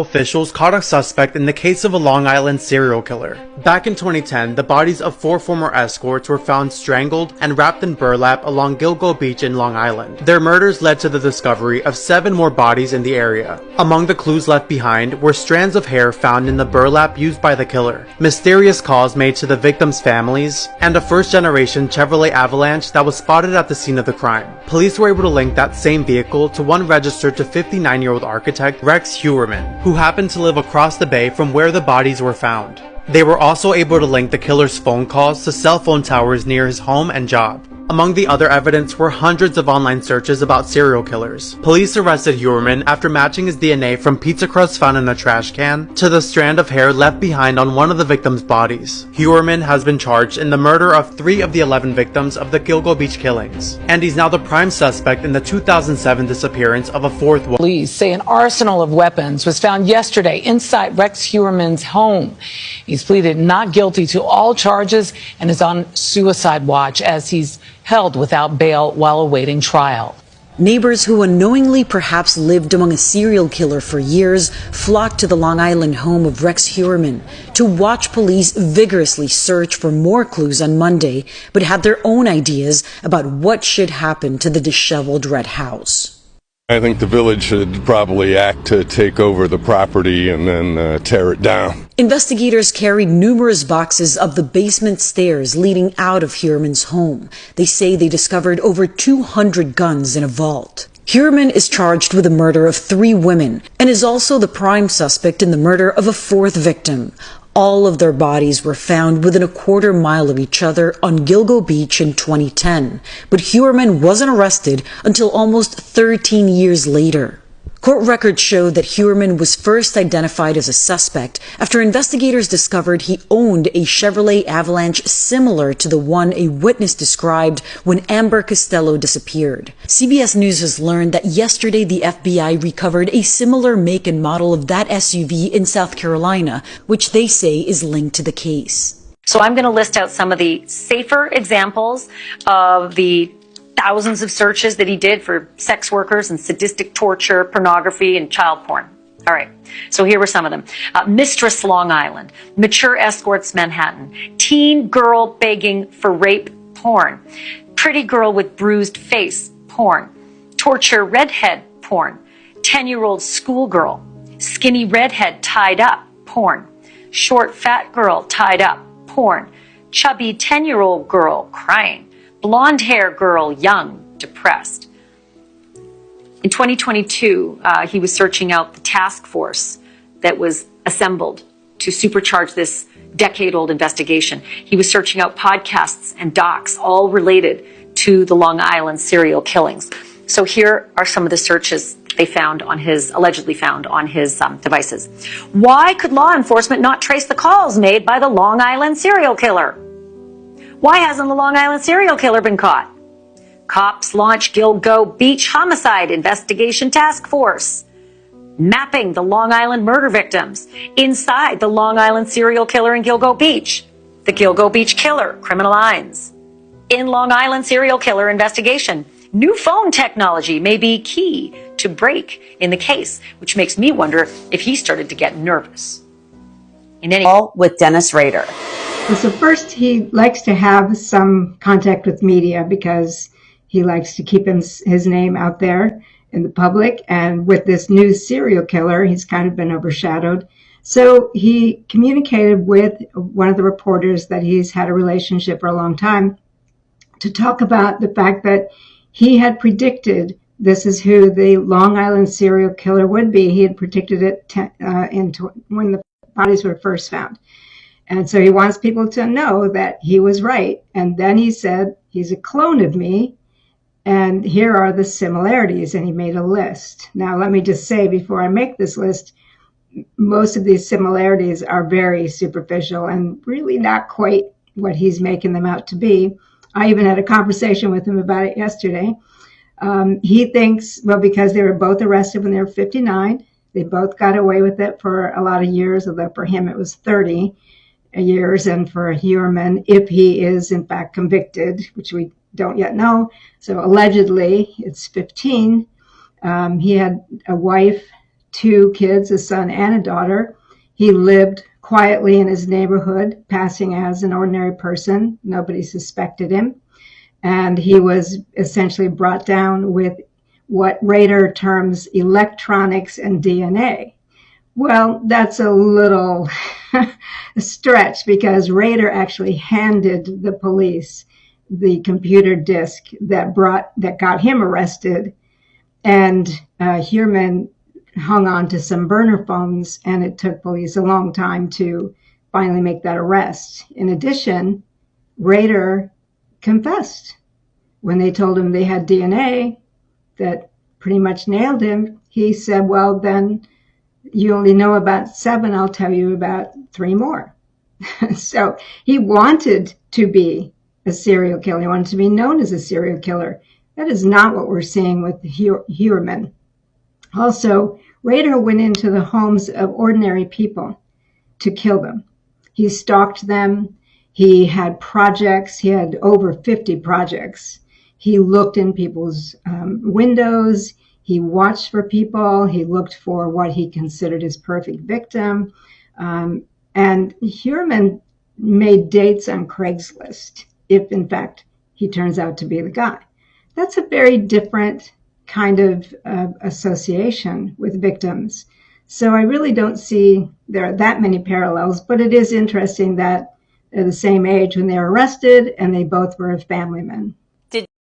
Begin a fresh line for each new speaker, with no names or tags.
Officials caught a suspect in the case of a Long Island serial killer. Back in 2010, the bodies of 4 former escorts were found strangled and wrapped in burlap along Gilgamesh Beach in Long Island. Their murders led to the discovery of 7 more bodies in the area. Among the clues left behind were strands of hair found in the burlap used by the killer, mysterious calls made to the victims' families, and a first-generation Chevrolet Avalanche that was spotted at the scene of the crime. Police were able to link that same vehicle to one registered to 59-year-old architect Rex Heuerman, who happened to live across the bay from where the bodies were found. They were also able to link the killer's phone calls to cell phone towers near his home and job. Among the other evidence were hundreds of online searches about serial killers. Police arrested Heuerman after matching his DNA from pizza crusts found in a trash can to the strand of hair left behind on one of the victims' bodies. Heuerman has been charged in the murder of 3 of the 11 victims of the Gilgamesh Beach killings, and he's now the prime suspect in the 2007 disappearance of a 4th woman.
Police say an arsenal of weapons was found yesterday inside Rex Heuerman's home. He's pleaded not guilty to all charges and is on suicide watch as he's held without bail while awaiting trial.
Neighbors who unknowingly perhaps lived among a serial killer for years flocked to the Long Island home of Rex Heuerman to watch police vigorously search for more clues on Monday, but had their own ideas about what should happen to the disheveled red house.
I think the village should probably act to take over the property and then tear it down.
Investigators carried numerous boxes of the basement stairs leading out of Heuerman's home. They say they discovered over 200 guns in a vault. Heuerman is charged with the murder of 3 women and is also the prime suspect in the murder of a 4th victim. All of their bodies were found within a quarter mile of each other on Gilgamesh Beach in 2010, but Heuerman wasn't arrested until almost 13 years later. Court records show that Heuerman was first identified as a suspect after investigators discovered he owned a Chevrolet Avalanche similar to the one a witness described when Amber Costello disappeared. CBS News has learned that yesterday the FBI recovered a similar make and model of that SUV in South Carolina, which they say is linked to the case.
So I'm going to list out some of the safer examples of the thousands of searches that he did for sex workers and sadistic torture, pornography, and child porn. All right, so here were some of them. Mistress Long Island, mature escorts Manhattan, teen girl begging for rape porn, pretty girl with bruised face porn, torture redhead porn, 10-year-old schoolgirl, skinny redhead tied up porn, short fat girl tied up porn, chubby 10-year-old girl crying, blonde hair girl, young, depressed. In 2022, he was searching out the task force that was assembled to supercharge this decade-old investigation. He was searching out podcasts and docs, all related to the Long Island serial killings. So here are some of the searches they found on his, allegedly found on his devices. Why could law enforcement not trace the calls made by the Long Island serial killer? Why hasn't the Long Island serial killer been caught? Cops launch Gilgamesh Beach homicide investigation task force. Mapping the Long Island murder victims inside the Long Island serial killer in Gilgamesh Beach. The Gilgamesh Beach killer, criminal lines. In Long Island serial killer investigation, new phone technology may be key to break in the case, which makes me wonder if he started to get nervous.
All with Dennis Rader.
So first, he likes to have some contact with media because he likes to keep his name out there in the public. And with this new serial killer, he's kind of been overshadowed. So he communicated with one of the reporters that he's had a relationship for a long time to talk about the fact that he had predicted this is who the Long Island serial killer would be. He had predicted it when the bodies were first found. And so he wants people to know that he was right. And then he said, he's a clone of me. And here are the similarities. And he made a list. Now, let me just say before I make this list, most of these similarities are very superficial and really not quite what he's making them out to be. I even had a conversation with him about it yesterday. He thinks, well, because they were both arrested when they were 59, they both got away with it for a lot of years, although for him it was 30 years, and for Heuerman, if he is in fact convicted, which we don't yet know. So allegedly it's 15. He had a wife, 2 kids, a son and a daughter. He lived quietly in his neighborhood, passing as an ordinary person. Nobody suspected him. And he was essentially brought down with what Rader terms electronics and DNA. Well, that's a little stretch because Rader actually handed the police the computer disk that got him arrested, and Heuerman hung on to some burner phones, and it took police a long time to finally make that arrest. In addition, Rader confessed. When they told him they had DNA that pretty much nailed him, he said, well, then you only know about 7, I'll tell you about 3 more. So he wanted to be a serial killer. He wanted to be known as a serial killer. That is not what we're seeing with Heuerman. Also, Rader went into the homes of ordinary people to kill them. He stalked them. He had projects. He had over 50 projects. He looked in people's windows. He watched for people. He looked for what he considered his perfect victim. And Heuerman made dates on Craigslist, if in fact he turns out to be the guy. That's a very different kind of association with victims. So I really don't see there are that many parallels, but it is interesting that they're the same age when they were arrested and they both were family men.